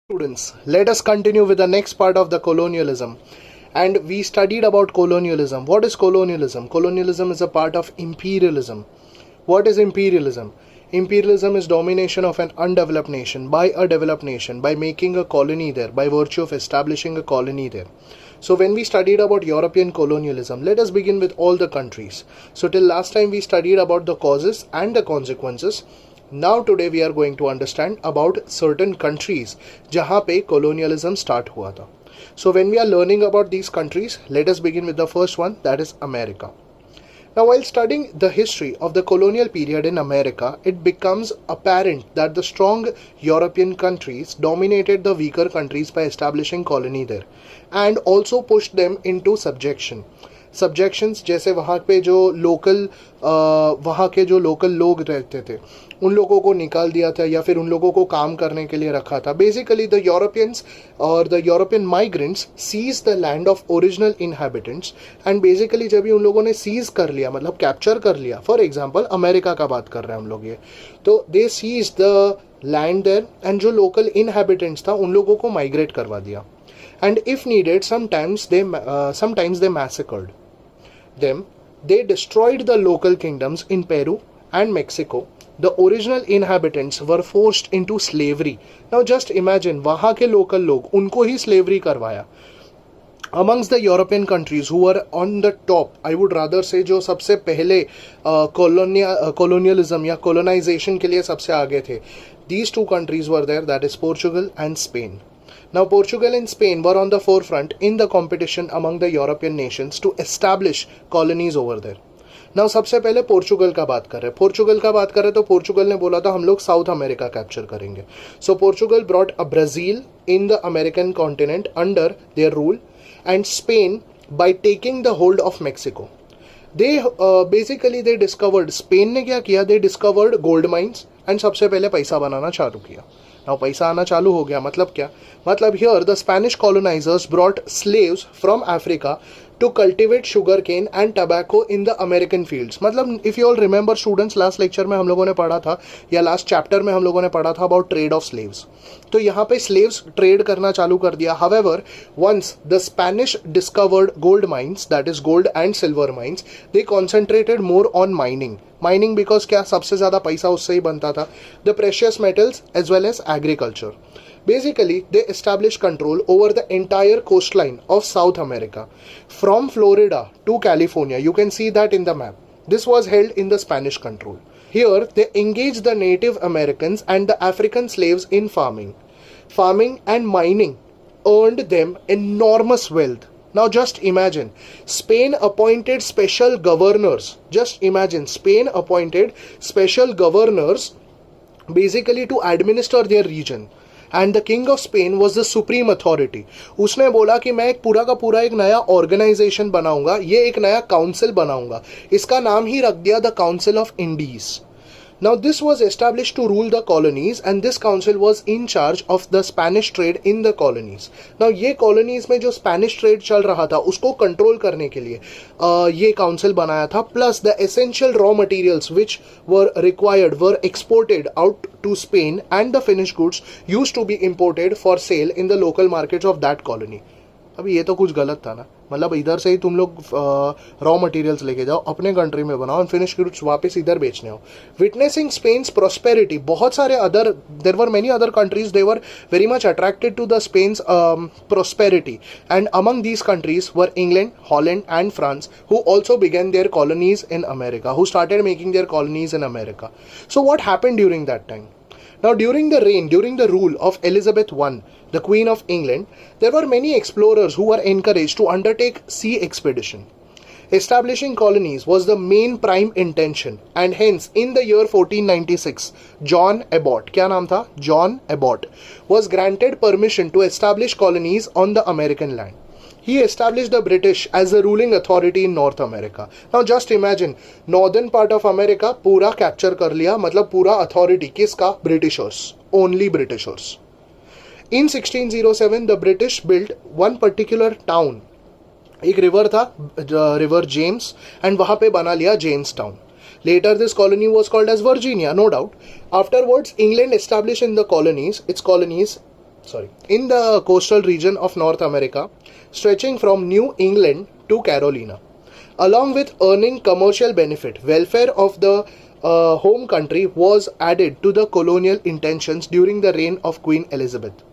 Students, let us continue with the next part of the colonialism. And we studied about colonialism. What is colonialism? Colonialism is a part of imperialism. What is imperialism? Imperialism is domination of an undeveloped nation by a developed nation by making a colony there, by virtue of establishing a colony there. So when we studied about European colonialism, let us begin with all the countries. So till last time we studied about the causes and the consequences. Now today we are going to understand about certain countries जहाँ पे colonialism start हुआ था. So when we are learning about these countries, let us begin with the first one, that is America. Now while studying the history of the colonial period in America, it becomes apparent that the strong European countries dominated the weaker countries by establishing colony there and also pushed them into subjection. सब्जेक्शंस जैसे वहाँ पे जो local वहाँ के जो local लोग रहते थे उन लोगों को निकाल दिया था या फिर उन लोगों को काम करने के लिए रखा था. बेसिकली द यूरोपियंस और the European migrants seize the land of original inhabitants and basically जब भी उन लोगों ने सीज कर लिया मतलब कैप्चर कर लिया, फॉर एग्जांपल अमेरिका का बात कर रहे हैं हम लोग ये, तो they seize the land there and जो लोकल इनहेबिटेंट्स था उन लोगों को माइग्रेट करवा दिया. And if needed, sometimes they massacred them. They destroyed the local kingdoms in Peru and Mexico. The original inhabitants were forced into slavery. Now just imagine, वहाँ के local लोग उनको ही slavery करवाया. Amongst the European countries who were on the top, I would rather say जो सबसे पहले colonialism या colonization के लिए सबसे आगे थे, these two countries were there, that is Portugal and Spain. Now Portugal and Spain were on the forefront in the competition among the European nations to establish colonies over there. Now सबसे पहले Portugal का बात कर रहे हैं तो Portugal ने बोला था हम लोग साउथ अमेरिका कैप्चर करेंगे. So Portugal brought a Brazil in the American continent under their rule and Spain by taking the hold of Mexico. they discovered, Spain ने क्या किया, they discovered gold mines and सबसे पहले पैसा बनाना चालू किया. Now पैसा आना चालू हो गया मतलब क्या, मतलब here the Spanish colonizers brought slaves from Africa to cultivate sugarcane and tobacco in the American fields. मतलब if you all remember students, last lecture में हम लोगों ने पढ़ा था या last chapter में हम लोगों ने पढ़ा था about trade of slaves. तो यहाँ पे slaves trade करना चालू कर दिया. However, once the Spanish discovered gold mines, that is gold and silver mines, they concentrated more on mining. Mining because क्या सबसे ज़्यादा पैसा उससे ही बनता था. The precious metals as well as agriculture. Basically, they established control over the entire coastline of South America. From Florida to California, you can see that in the map. This was held in the Spanish control. Here, they engaged the Native Americans and the African slaves in farming. Farming and mining earned them enormous wealth. Now just imagine, Spain appointed special governors. Just imagine, Spain appointed special governors basically to administer their region. And the king of Spain was the supreme authority. उसने बोला कि मैं एक पूरा का पूरा एक नया ऑर्गेनाइजेशन बनाऊंगा, ये एक नया काउंसिल बनाऊंगा, इसका नाम ही रख दिया the council of Indies. Now this was established to rule the colonies and this council was in charge of the Spanish trade in the colonies. Now ये colonies में जो Spanish trade चल रहा था उसको control करने के लिए ये council बनाया था. Plus the essential raw materials which were required were exported out to Spain and the finished goods used to be imported for sale in the local markets of that colony. अभी ये तो कुछ गलत था ना, मतलब इधर से ही तुम लोग रॉ मटेरियल्स लेके जाओ अपने कंट्री में बनाओ एंड फिनिश गुड्स वापस इधर बेचने हो. विटनेसिंग स्पेन्स प्रॉस्पेरिटी, बहुत सारे other there were many other countries, they were very much attracted to the Spain's prosperity and among these countries were England, Holland and France who also began their colonies in America, who started making their colonies in America. So what happened during that time? Now during the rule of Elizabeth I, the Queen of England, there were many explorers who were encouraged to undertake sea expedition. Establishing colonies was the main prime intention and hence in the year 1496, John Abbott, क्या नाम था? John Abbott, was granted permission to establish colonies on the American land. He established the British as the ruling authority in North America. Now just imagine, northern part of America पूरा capture कर लिया, मतलब पूरा authority किसका? Britishers, only Britishers. In 1607, the British built one particular town. एक river था, river James, and वहाँ पे बना लिया Jamestown. Later this colony was called as Virginia, no doubt. Afterwards, England established in the colonies, its colonies in the coastal region of North America, stretching from New England to Carolina. Along with earning commercial benefit, welfare of the home country was added to the colonial intentions during the reign of Queen Elizabeth.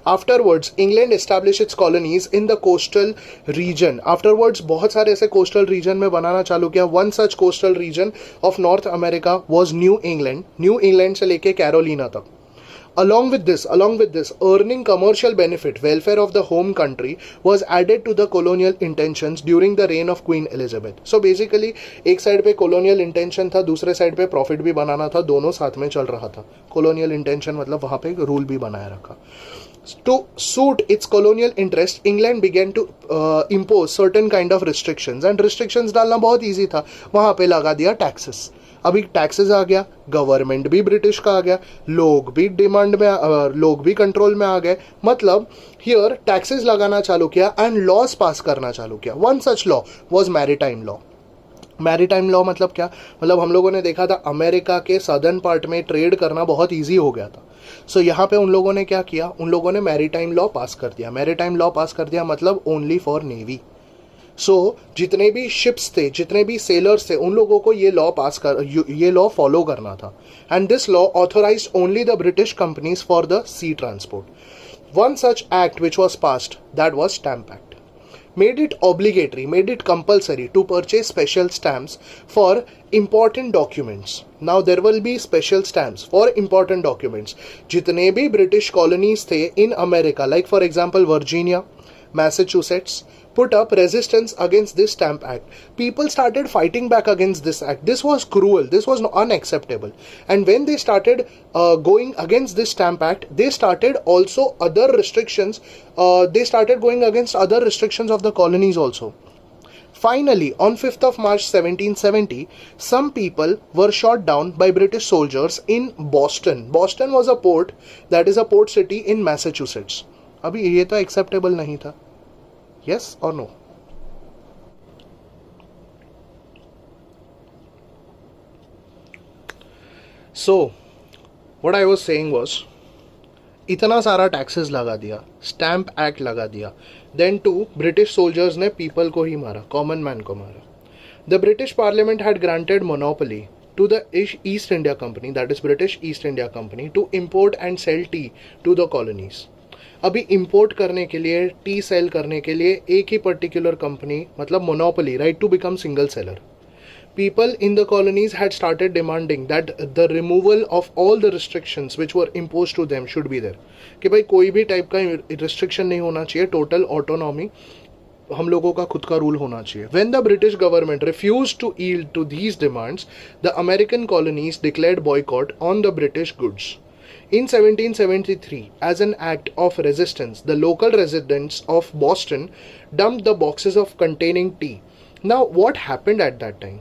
Afterwards, England established its colonies in the coastal region. Afterwards, बहुत सारे ऐसे coastal region में बनाना चालू किया. One such coastal region of North America was New England. New England से लेके Carolina तक. Along with this, earning commercial benefit, welfare of the home country was added to the colonial intentions during the reign of Queen Elizabeth. So basically, एक side पे colonial intention था, दूसरे side पे profit भी बनाना था, दोनों साथ में चल रहा था. Colonial intention मतलब वहाँ पे रूल भी बनाया रखा. To suit its colonial interest, England began to impose certain kind of restrictions, and restrictions डालना बहुत easy था. वहाँ पे लगा दिया taxes. अभी टैक्सेस आ गया, गवर्नमेंट भी ब्रिटिश का आ गया, लोग भी डिमांड में, लोग भी कंट्रोल में आ गए. मतलब हियर टैक्सेस लगाना चालू किया एंड लॉज पास करना चालू किया. One such law was maritime law. Maritime law मतलब क्या? मतलब हम लोगों ने देखा था अमेरिका के सदर्न पार्ट में ट्रेड करना बहुत ईजी हो गया था. सो यहाँ पे उन लोगों ने क्या किया? उन लोगों ने मैरीटाइम लॉ पास कर दिया. मैरीटाइम लॉ पास कर दिया मतलब ओनली फॉर नेवी. सो जितने भी शिप्स थे, जितने भी सेलर्स थे, उन लोगों को ये लॉ फॉलो करना था. And this law authorized only the British companies for the sea transport. One such act which was passed, that was stamp act. Made it obligatory, made it compulsory to purchase special stamps for important documents. Now there will be special stamps for important documents. जितने भी British colonies थे in America, like for example Virginia, Massachusetts, put up resistance against this stamp act. People started fighting back against this act. This was cruel. This was unacceptable. And when they started going against this stamp act, they started also other restrictions. They started going against other restrictions of the colonies also. Finally, on 5th of March 1770, some people were shot down by British soldiers in Boston. Boston was a port, that is a port city in Massachusetts. अभी ये तो acceptable नहीं था. Yes or no? So, what I was saying was, इतना सारा taxes लगा दिया, stamp act लगा दिया, देन टू ब्रिटिश सोल्जर्स ने पीपल को ही मारा, कॉमन मैन को मारा. The British parliament had granted monopoly to the East India Company, that is British East India Company, to import and sell tea to the colonies. अभी import करने के लिए, टी सेल करने के लिए एक ही पर्टिकुलर कंपनी, मतलब monopoly, right to become single seller. People in the colonies had started demanding that the removal of all the restrictions which were imposed to them should be there. कि भाई कोई भी टाइप का restriction नहीं होना चाहिए, total autonomy, हम लोगों का खुद का रूल होना चाहिए. When the British government refused to yield to these demands, the American colonies declared boycott on the British goods. In 1773, as an act of resistance, the local residents of Boston dumped the boxes of containing tea. Now, what happened at that time?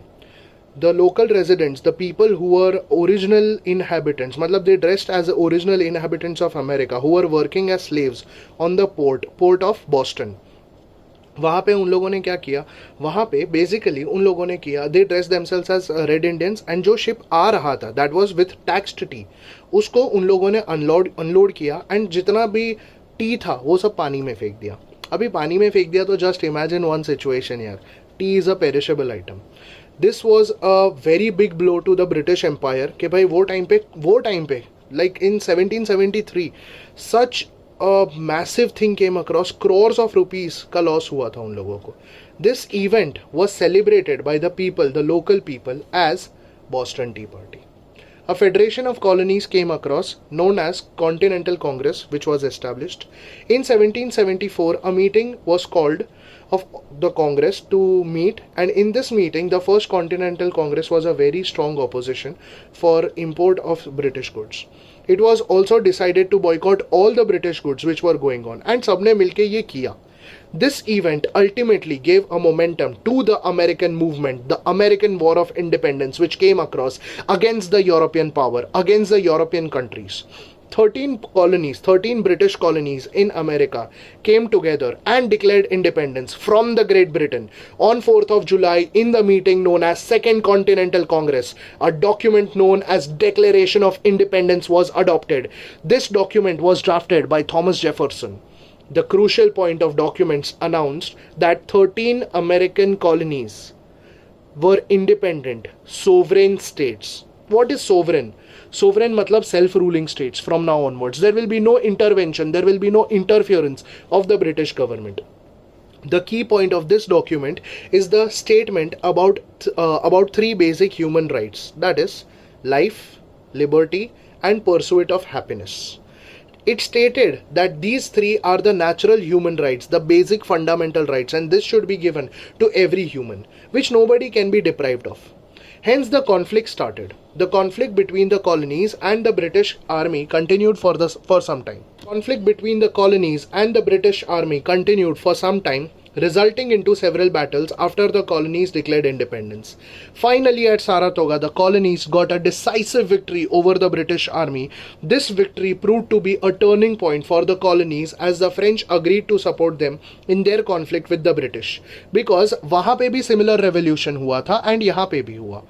The local residents, the people who were original inhabitants, matlab they dressed as the original inhabitants of America, who were working as slaves on the port of Boston. वहाँ पे उन लोगों ने क्या किया? वहाँ पे basically उन लोगों ने किया, they dress themselves as Red Indians, and जो शिप आ रहा था that was with taxed tea, उसको उन लोगों ने अनलोड किया, एंड जितना भी टी था वो सब पानी में फेंक दिया. अभी पानी में फेंक दिया तो जस्ट इमेजिन वन सिचुएशन यार, tea is a perishable item. This was a very big blow to the British empire कि भाई वो टाइम पे like in 1773 such a massive thing came across, crores of rupees का loss हुआ था उन लोगों को. This event was celebrated by the people, the local people, as Boston Tea Party. A federation of colonies came across known as Continental Congress, which was established. In 1774, a meeting was called of the Congress to meet, and in this meeting, the first Continental Congress was a very strong opposition for import of British goods. It was also decided to boycott all the British goods which were going on, and सबने मिलके ये किया. This event ultimately gave a momentum to the American movement, the American War of Independence, which came across against the European power, against the European countries. 13 British colonies in America came together and declared independence from the Great Britain on 4th of July in the meeting known as Second Continental Congress. A document known as Declaration of Independence was adopted. This document was drafted by Thomas Jefferson. The crucial point of documents announced that 13 American colonies were independent, sovereign states. What is sovereign? Sovereign matlab self-ruling states from now onwards. There will be no intervention, there will be no interference of the British government. The key point of this document is the statement about three basic human rights, that is life, liberty and pursuit of happiness. It stated that these three are the natural human rights, the basic fundamental rights, and this should be given to every human, which nobody can be deprived of. Hence the conflict started. The conflict between the colonies and the British Army continued for some time. Conflict between the colonies and the British Army continued for some time, resulting into several battles after the colonies declared independence. Finally, at Saratoga, the colonies got a decisive victory over the British Army. This victory proved to be a turning point for the colonies as the French agreed to support them in their conflict with the British. Because वहाँ पे भी similar revolution हुआ था and यहाँ पे भी हुआ.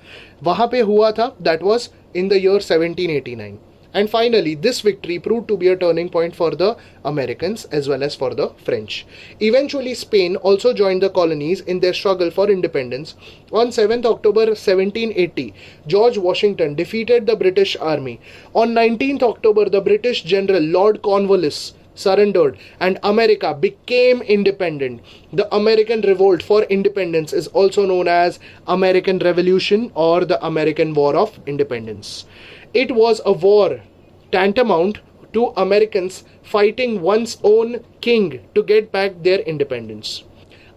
वहाँ पे हुआ था, that was in the year 1789. And finally, this victory proved to be a turning point for the Americans as well as for the French. Eventually, Spain also joined the colonies in their struggle for independence. On 7th October 1780, George Washington defeated the British Army. On 19th October, the British General Lord Cornwallis surrendered and America became independent. The American Revolt for Independence is also known as American Revolution or the American War of Independence. It was a war tantamount to Americans fighting one's own king to get back their independence.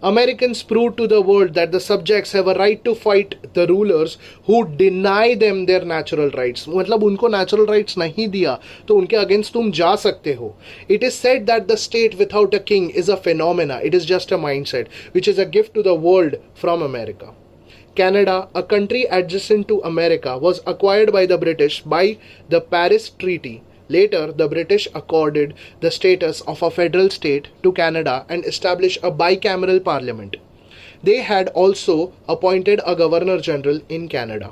Americans proved to the world that the subjects have a right to fight the rulers who deny them their natural rights. मतलब उनको natural rights नहीं दिया तो उनके against तुम जा सकते हो. It is said that the state without a king is a phenomena. It is just a mindset, which is a gift to the world from America. Canada, a country adjacent to America, was acquired by the British by the Paris Treaty. Later, the British accorded the status of a federal state to Canada and established a bicameral parliament. They had also appointed a governor general in Canada.